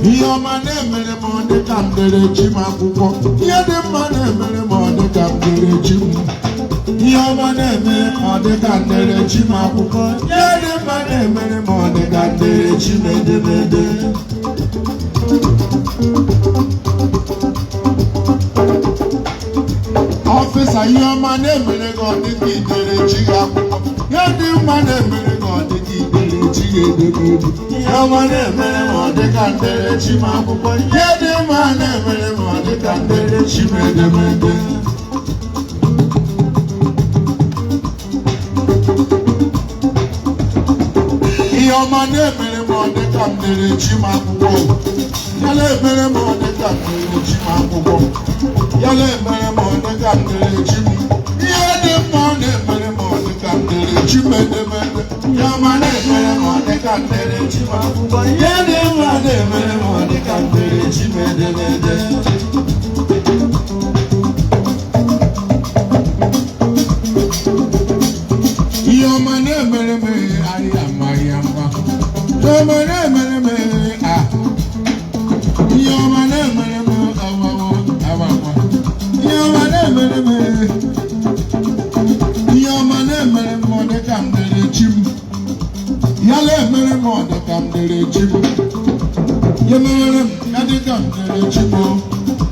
Your man emere mo de kandere chima kuko. Ye de man emere mo de kandere chim. Your man emere mo de kandere chima kuko. Ye de man emere mo de kandere chime de bede. Officer, your man emere go de kandere chiga kuko. Ye de man emere go de kandere chiga de bede. Your man emere mo de kandere chima kuko. Ye de man emere mo de kandere chime de bede. Your man emere mo de kandere chima kuko. Yale emere mo de kandere chima kuko. Yale emere mo de kandere chima. Ye de man emere mo de kandere chime de bede. Your man emere mo de kandere chima kuko. Ye de man emere mo de kandere chime de bede. Your man emere me ayama. Your man emere me ah. Your man emere me awa. Your man emere me. Your man emere mo de kandere chim. Yale emere mo de kandere chim. Ye emere ya de kandere chim.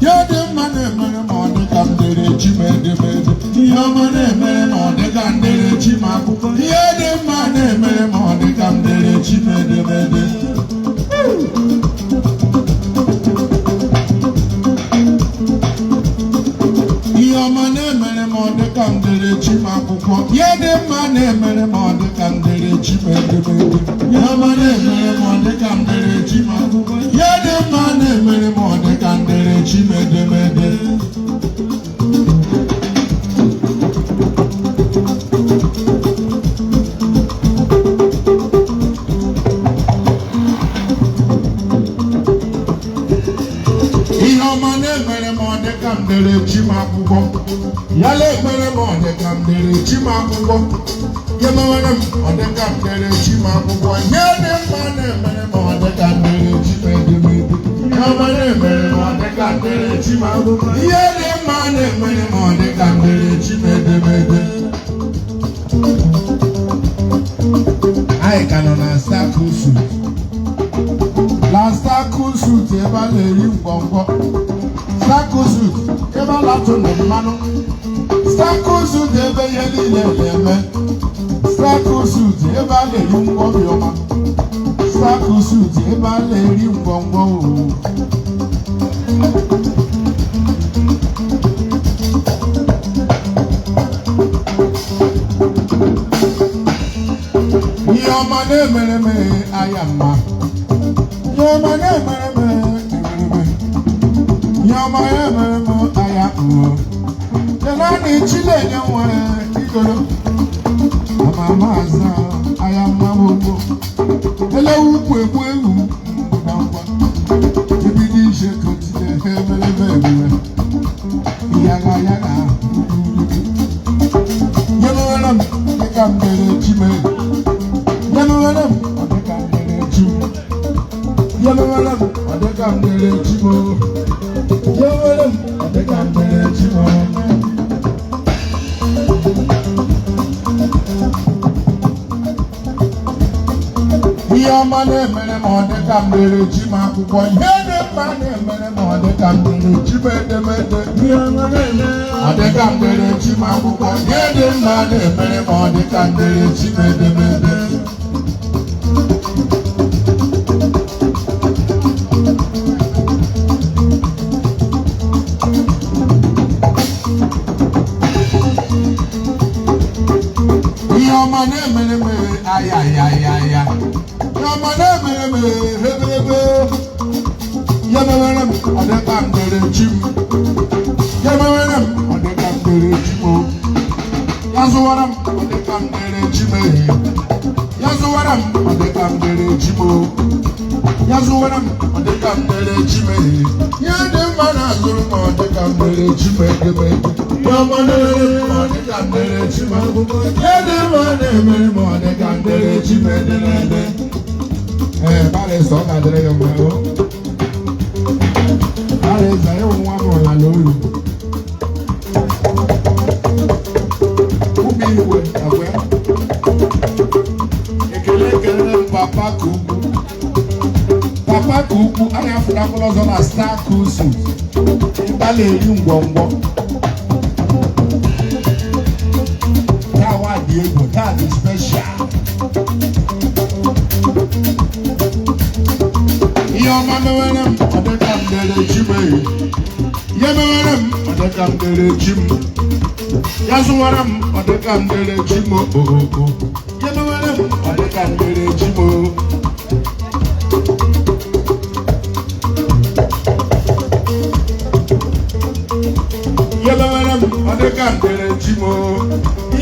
Ye de man emere mo de kandere chim de bede. Your man emere mo de kandere chim akuko. Ye de man emere mo de kandere chim de bede. Your man emere mo de kandere chim akuko. Ye de man emere mo de kandere chim de bede. Your man emere mo de kandere chim akuko. Ye de man emere mo de kandere chim de bede. Kandere chima kuko. Yale mere mo de kandere chima kuko. Yemere mo de kandere chima kuko. Yede mane mere mo de kandere chima de. Yemere mere mo de kandere chima kuko. Yede mane mere mo de kandere chima de. I cannot start kusu. Last kusu te ba le ri ngongo. Stakusu, eba lato ne mano. Stakusu ebe yeli leme. Stakusu eba le yungo bioma. Stakusu eba le yungo. Yoma ne mere ayama. Yoma ne mere. Yama emere mo aya uwo. Tena ni chile nyewe igolo. Mama aza aya mawogo. Ele ukwe ewu ngwa. Ibidi je kotide hebele bebe. Yaga. Yemere mo kandere chime. Yemere mo kandere chime. Yemere mo kandere chime. Your man emere mo de kandere chima kuko. Yede man emere mo de kandere chime de bede. Your man emere de kandere chima kuko. Yede man emere mo de kandere chime de bede. Your man emere me ayaya. Your man emere me hebebe. Yemere mo de kandere chim. Yemere mo de kandere chimo. Yazuwaram mo de kandere chime. Yazuwaram mo de kandere chimo. Yazuwaram mo de kandere chime. Yede mana zuru mo de kandere chime gebe. Your man emere mo de kandere chima kuko. Yede mana emere mo de kandere chime de. Vale, so kandere yo. oyo. Ubi iwe agwe. Ekele papa kuku. Papa kuku anya funa kolozo na star kusu. Ibale eri ngwongwo. That one Diego, that is special. Yo mama wenam, ade kamdele chime. Yeme wenam, ade kamdele chim. Yazuwaram, ade kamdele chimo. Yeme wenam, ade kamdele chimo. Yeme wenam, ade kamdele chimo.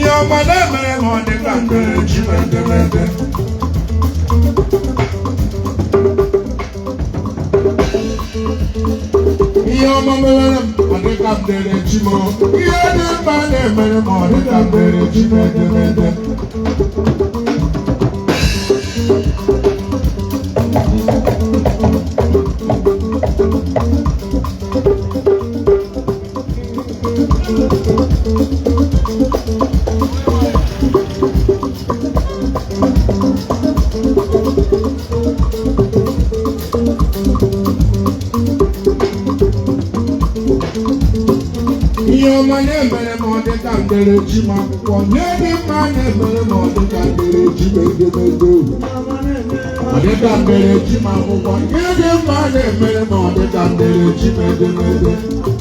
Yo mama wenam, ade kamdele chime. Yo mama wenam, ade kamdele chimo. Yo de mane wenam, ade kamdele chime. Yo mane wenam, ade kamdele chima. Wanyedi mane wenam, ade kamdele chime. Ade kamdele chima. Wanyedi mane wenam, ade kamdele chime.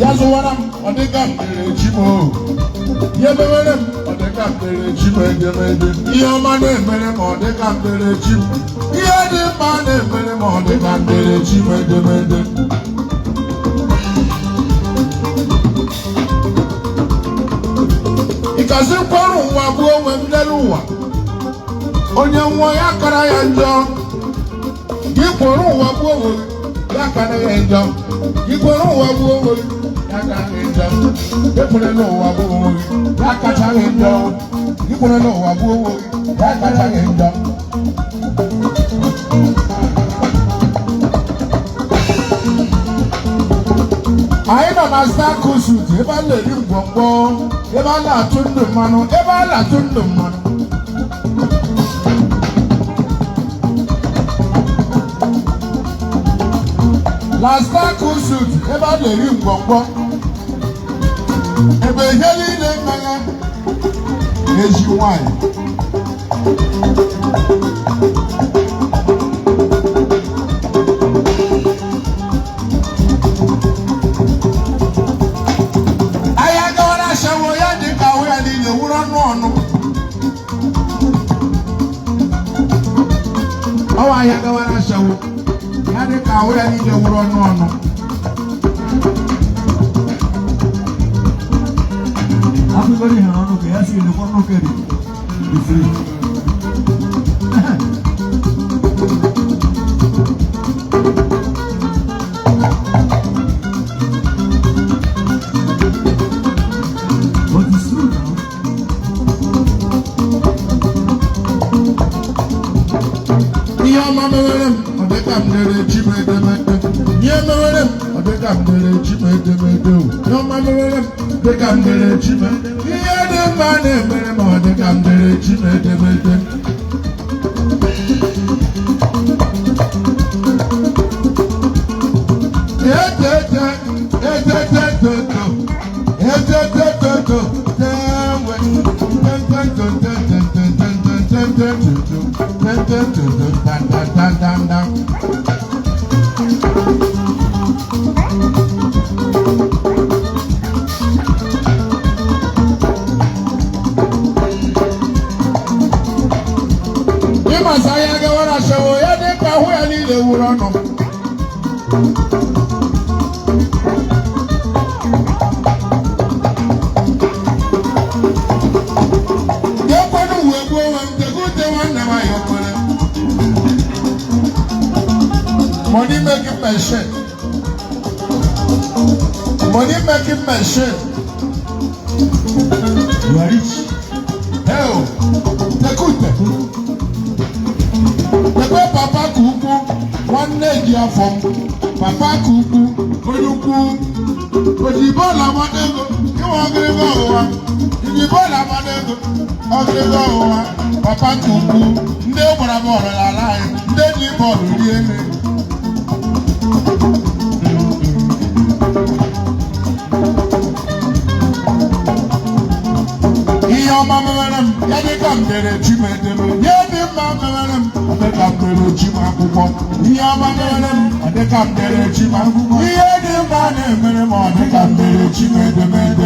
Yazuwaram, ade kamdele chimo. Yebewerem, ade kamdele chimo. Yo mane merem, ade kamdele chimo. Yede mane merem, ade kamdele chimo. Ikazi kwaru wabuo wemdeluwa. Onye nwa ya kara ya njọ. Ikwaru wabuo yakana ya njọ. Ikwaru wabuo yakana ya njọ. Ekure no wabuo yakata ya njọ. Ikure no wabuo yakata ya njọ. Aina na star kusuit eba le ri gbogbo eba la tundu manu. last time suit ebe a na-eri ngwọngwọ ebe ihe niile mmanya na-eji nwanyị ahịa gawara ashawo ya dị ka ahụ ya niile wụrụ ọnụ ọnụ ọwa ahịa gawara ashawo ya dị ka ahụ ya niile wụrụ ọnụ ọnụ everybody has okay, I see the one okay. You free. But it's true now. Your mama will become the cheap. Your mama will become the cheap. Your mama will become the cheap. Money, more than come to the cheap. Masaya gawara shawo ya de ka hu ya ni le wuro no ye ko no we go wan te go te wan na ma yo kore money making machine You are rich. hell te kute Papa Papa Kuku, one leg ya from Papa Kuku, Kuku, Ojibola Madego, you want to go over. Ojibola Madego, Ojibola, Papa Kuku, never more alive, then you bought Your mama, ya de come there, Jimmy, ya de mama, they come to the Jima. Your mama, they come to the Jima. Ya de man, they come to the Jimmy, the man.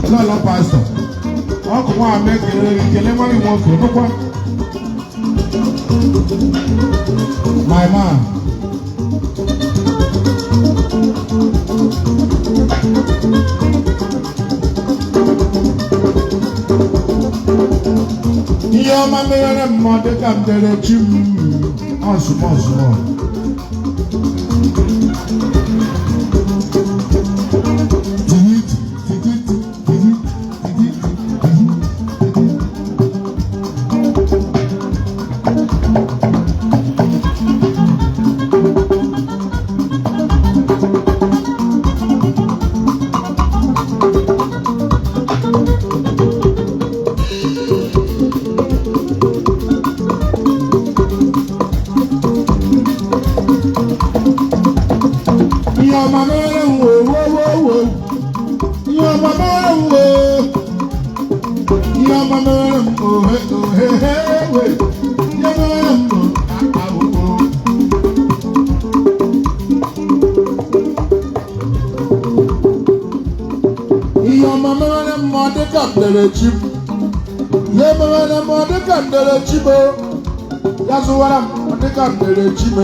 Lolo pastor, oh, come on, make it, kill him when you walk. My man. Your mama and mother come to the gym. Small. Your mama, mother come to the chip. Your mama, mother come to the chip. That's what I'm come to the chip.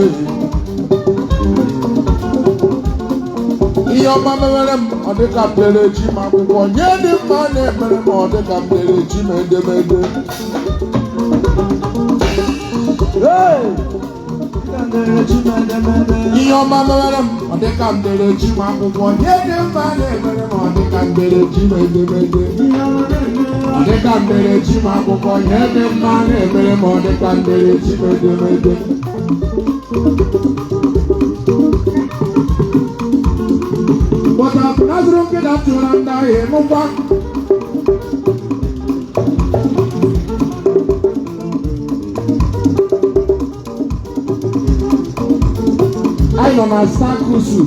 Your mama, mother come to the chip. I'm going to the money, mother come to the chip. Hey! Your mama, they come to the gym. I'm going to the money, they come to the gym. They come to the gym. I'm going to the money, they come to the gym. But I'm not looking at you and I am one. nọ na Star Cruise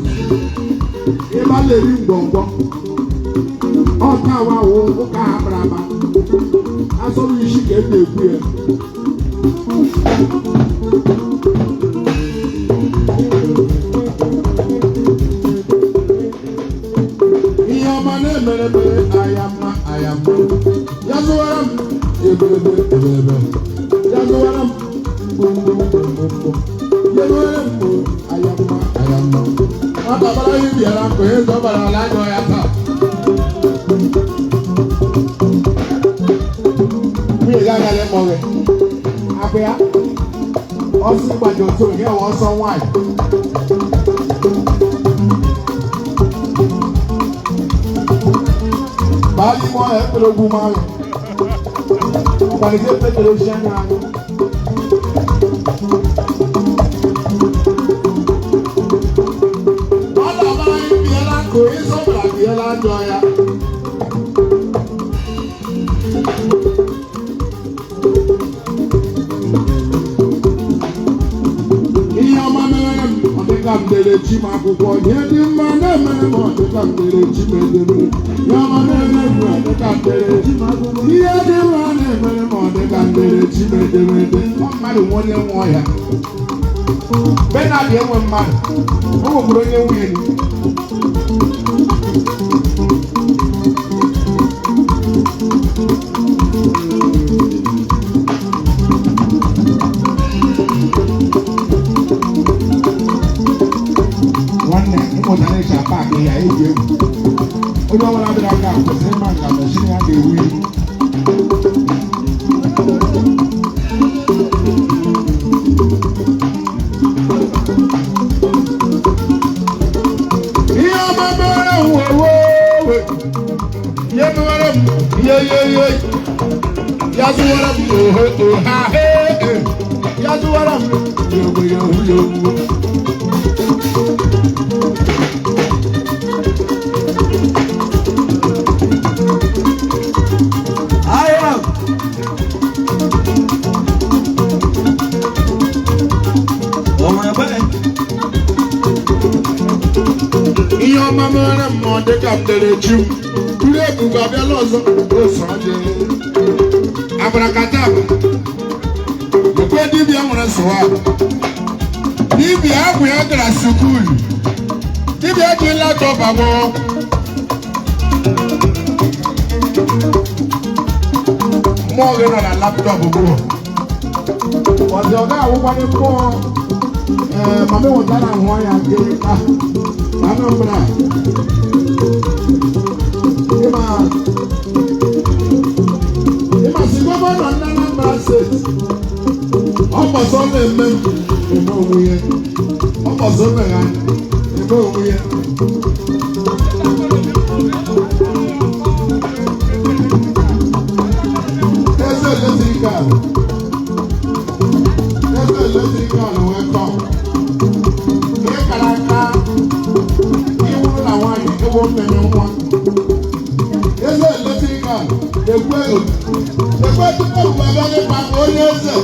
ebe a na-eri ngwọngwọ ọka awawo ụka ha bara aba asọrọ isi ka e na-ekwu ya ihe ọma na-emere mere ayama ayama ya zụwara m ebelebe ebelebe ya zụwara m gbogbogbogbogbò ya zụwara m ayama ayama nwata bara ihe bịara ka onye zọbara ala anyọ ya taa nwunye gị agaghị mọghe akwa ya ọsọ ịgbaji otu onye nwe ọsọ nwaanyị baa n'ime ọhịa ekpere ogwu mmanwụ ọkpalite petere ochi anya anyị ọ na-abara anyị biela ka onye zọbara biela ajọ ya ihe ọma mere m ọ dịka m dere chi m akwụkwọ ihe dị mma na-emere m ọ dịka m dere chi m edemere ihe ọma na-eme m ọ dịka m dere chi m akwụkwọ ihe dị mma na-emere m ọ dịka m dere chi m edemede mmadụ nwe onye nwe ọhịa mgbe na-abịa enwe mmadụ o nwekwara onye nwunye nwanne ịmụtara ịcha paakị ya eji egwu onye ọbụla dịrị aka kwesịrị ịma nka mechiri ya ga-ewu iwu ihe ọma mere m wewe ihe mere m ihe ya zụwara m oha ya zụwara m yowu ihe ọma mere m ọ dịka m dere chi m buru ebubo abịala ọzọ abarakataba ekwe dibịa nwere nsọwa dibịa abụ ya gara sukulu dibịa ji laptọp abụọ mmụọ gị nọ na laptọp bụ ọzọ ọ ga-awụkwanye mmụọ mama enwetara ahụ ya nke Anambra ịma si gọvanọ ndị Anambra steeti ọkpọsọ na-eme eme onwe ya ọkpọsọ megha eme onwe ya eze eletrikal wee kọọ ihe kara aka iwuru na nwaanyị ebe o mere nwa eze eletrikal ekwe tupu mgbe ebe ịkpa onye eze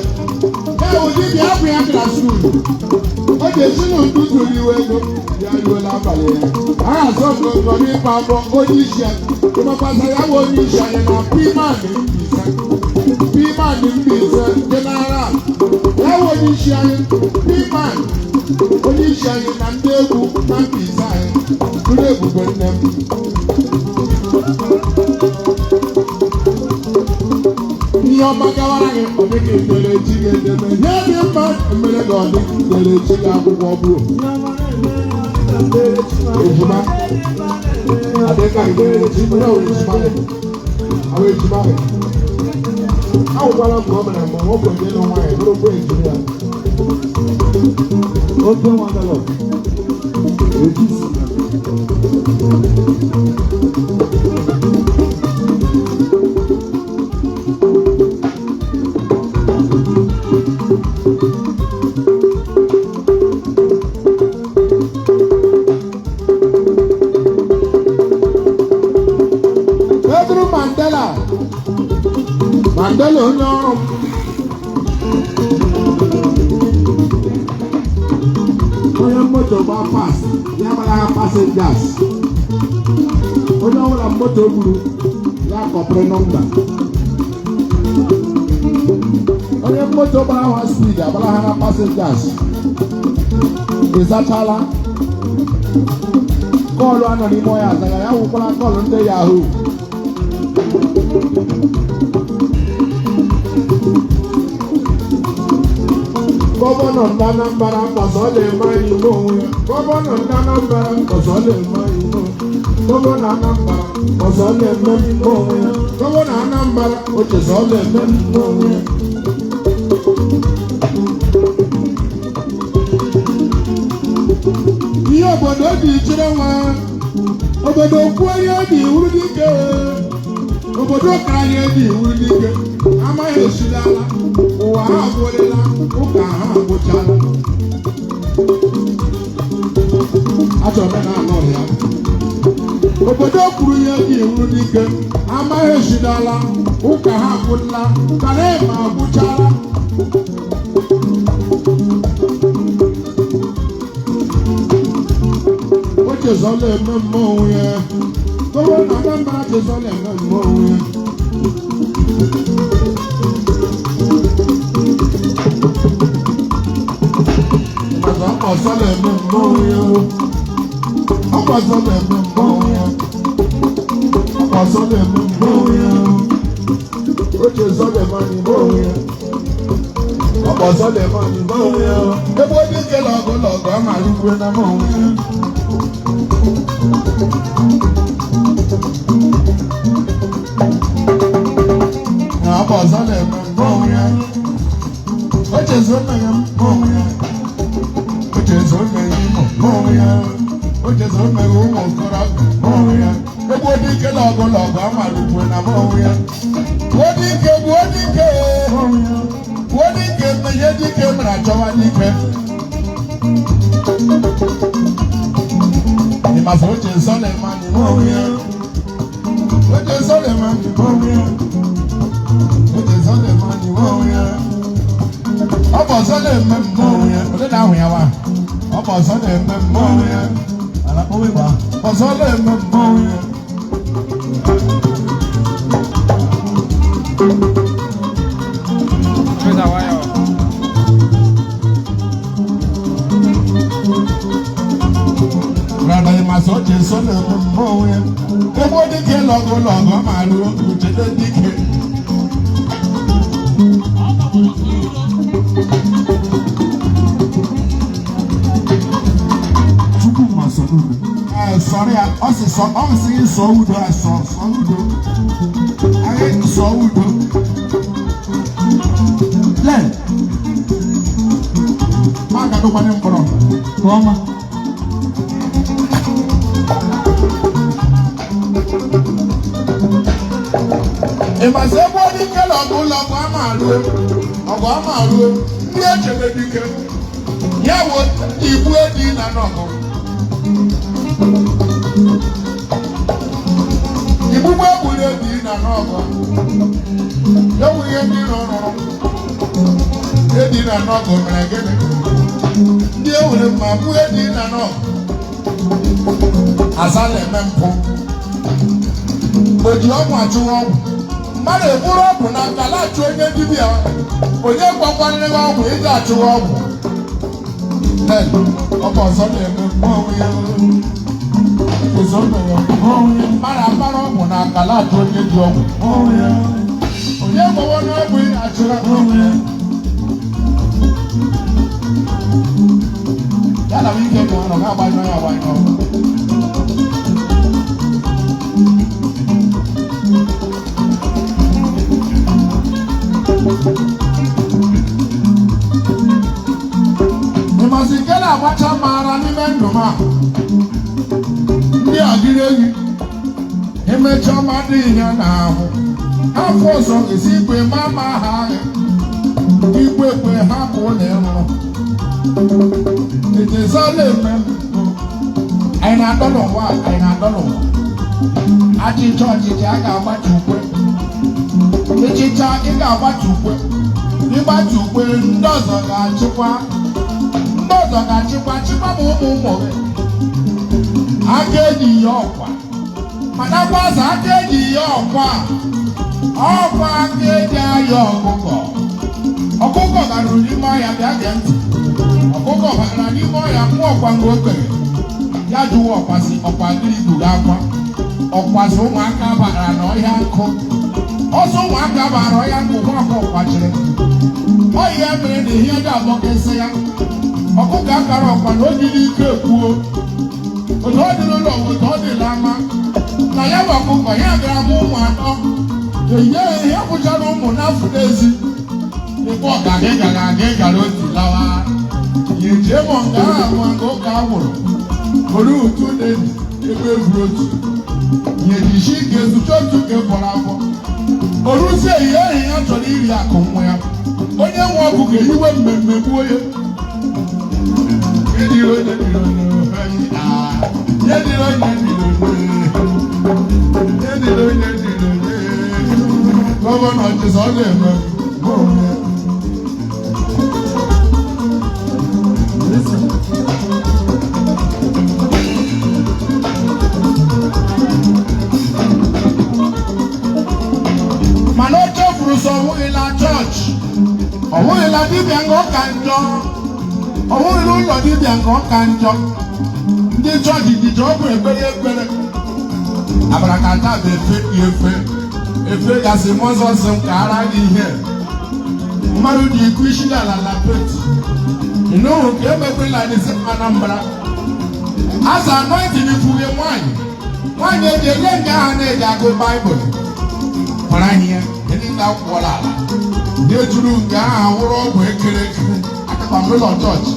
ya dibịa abụ ya gara skuulu o ji esi n'ụtụtụ iwe ego ya ruo n'abalị ya a azọ ngọngọ n'ịkpa abụọ onye isi ịmakwasa ya bụ onye isi anyị na Piman Mbaise General ya bụ onye isi anyị Piman onye isi anyị na ndị egwu na Mbaise anyị bụrụ ebube nne m ihe ọma gawara gị ọ dịka ekpere chi gị edeme ihe dị mma emere gị ọ dịka ekpere chi gị akwụkwọ bụrụ ejima adịka ekpere chi mere ọ ejima gị awụ ejima gị awụkwala m ka ọ mere mgbe nwoke onye nọ nwaanyị bụrụkwa ejiri ya oke nwadalọ ejisi Mandela onye ọrụ onye moto gba pas ya gbara ha passengers onye ọbụla moto gburu ya kọpịrị nọmba onye moto gbara ha speed agbara ha na passengers ịzachala kọọlụ anọ n'ime ọya azaga ya wụkwara kọọlụ ndị yahoo gọvanọ ndị Anambra kọsọ na-eme anyị n'onwe ya gọvanọ ndị Anambra kọsọ na-eme anyị n'onwe gọvanọ Anambra kọsọ na-eme n'onwe ya gọvanọ Anambra ochezọ na-eme n'onwe ya ihe obodo dị ichere nwa obodo kwuo ihe dị iwuru dike obodo kara ihe dị iwuru dike amaghị esidala ụwa ha agwụrịla ụka ha agwụchala achọrọ na anọrọ ya obodo kwuru ihe dị iwuru dike amaghị esidala ụka ha agwụrịla kara ma agwụchala Jezọla eme mmọnwụ ya gọvanọ Anambra Jezọla eme mmọnwụ ya maka ọkpọsọla eme mmọnwụ ya ọkpọsọla eme mmọnwụ ya ọkpọsọla eme mmọnwụ ya Jezọla eme mmọnwụ ya ọkpọsọla eme mmọnwụ ya ebe onye ike lọgụ amara ugwe na mmọnwụ ya ọzọla eme mmọnwụ ya ochezo nna ya mmọnwụ ya ochezo nna ya imo mmọnwụ ya ochezo nna ya ụmụ okorobịa mmọnwụ ya ebe odike lọgụ amara ugwe na mmọnwụ ya gbuo dike mmeye dike mere achọwa dike ịmafe ochezo na-eme anyị mmọnwụ ya ochezo na-eme anyị mmọnwụ ya ọbọzọ na-eme mmọnwụ ya onye na-ahụ ya wa ọbọzọ na-eme mmọnwụ ya ọbọzọ na-eme mmọnwụ ya rada ịmasị oche nsọ na-eme mmọnwụ ya ebe ọ dịke lọgụ ma ruo uchede dike sorry, also so udo I so udo len maga do kwanem koro koma e ma se bo di kala go amaru ndi echebe dike ya wo ibu edi na no Ibugbe gburu ebi na n'ọgọ ewu ihe ndị rụrụ edi na n'ọgọ mere gịnị ndị ewere mma bụ edi na n'ọgọ aza na-eme mpụ oji ọgwụ achụwa ọgwụ mmadụ eburu ọgwụ na nkala achụ onye dibịa onye gwakwanere ọgwụ iji achụwa ọgwụ ọkọ ọzọ na-eme mmọnwụ ya mara mara ọgwụ na akala atụ onye ji ọgwụ onye gbawa n'ọgwụ achụra ya na ike dị ọrụ ga-agbanyụ ya agbanyụ ịmasị nke na-agbacha mara n'ime ndụ m a ndị adịrị enyi emecha mmadụ ihe n'ahụ afọ ọzọ esi ikpe ma ha igwe ekwe ha bụ ụlọ ịrụrụ ejezọla eme anyị na-adọ n'ụwa achịcha ọchịchị a ga-agbachi ukwe echicha ị ga-agbachi ukwe ịgbachi ukwe ndị ọzọ ga-achịkwa ndị ndị ọzọ ga-achịkwa ma ụmụ aka eji ya ọkwa madakwa ọzọ aka eji ya ọkwa aka eji ayọ ọkụkọ garuru n'ime ọhịa bịa gee ntị ọkụkọ bara n'ime ọhịa mụọ ọkwa nke okere ya jụwa ọkwasị ọkwa gịrị gburu akwa ọkwasị ụmụaka bara n'ọhịa nkụ ọsọ ụmụaka bara ọhịa nkụ nwakọ ọkwachiri ọhịa mere na ihe ga-agbọkesị ya ọkụkọ akara ọkwa na o jiri ike ekwuo otu ọ dị n'ụlọ otu ọ dị n'ama na ya bụ ọkụkọ ya gara mụ ụmụ atọ ehihie ihe kwụchara ụmụ n'afọ n'ezi ebe ọ gara otu lawa ya eji emo nke ahụ nke ụka agwụrụ olu utu na-eji ebe evuru otu ya ejichi ike ezucha otu ka fọrọ afọ oruzie ihe ehi ya chọrọ iri akụ nwa ya onye nwe ọkụ ga-eyiwe mmemme gbuo ya gọvanọ Jizọ na-eme mana o chefuru sọ ọnwụghịla chọọchị ọnwụghịla dibịa nga ọ ka njọ ọnwụghịla ụlọ dibịa nga ọ ka njọ ndị chọọchị dịje ọgwụ ekpere abarakata bụ efe gasị mọzọ sị m ka ara gị ihe mmadụ dị ikwu isi n'ala na peti ịnụhụ ka emekwela n'isi Anambra aza anointing ifuge nwaanyị eji ele nga ha na-eji agụ baịbụl mara ihe ndị nna kwụọla ala ndị ejuru nga aha wụrụ ọgwụ ekere akakpa n'ụlọ chọọchị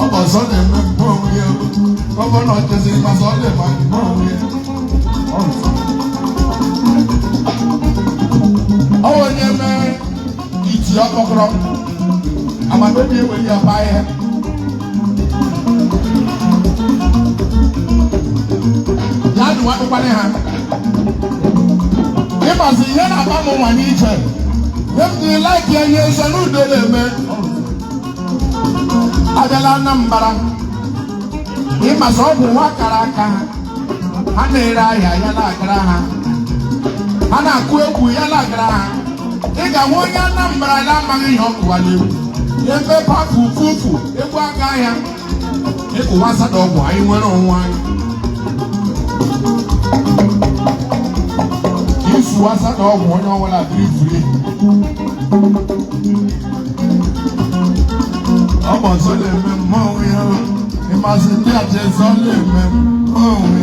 ọ bụ ọzọ na-eme mgbe onwe ya gọvanọ cheziri masa ọ na-eme mgbe onwe ya ọ onye mee iti ọkpọkọrọ amanobi enweghị ya baa ihe ya dụwadụkwana ha ịgbazi ihe na-agba m nwa n'iche nye m dị laiki enye nsọ n'udo na-eme abịala Anambra ịmazi ọ bụ nwa kara aka ha na-ere ahịa ya na-agara ha na-akụ egwu ya na-agara ha ị ga-nwe onye Anambra na-amaghị ihe ọ kụwara egwu ya ebe pafu fufu egwu aga ahịa ịkụwa asada ọgwụ anyị nwere onwe anyị isu asada ọgwụ onye ọbụla dịrị furi ọ bụ ọzọ na-eme mmanwụ ya ịmasị ndị aja eze ọ na-eme mmanwụ ya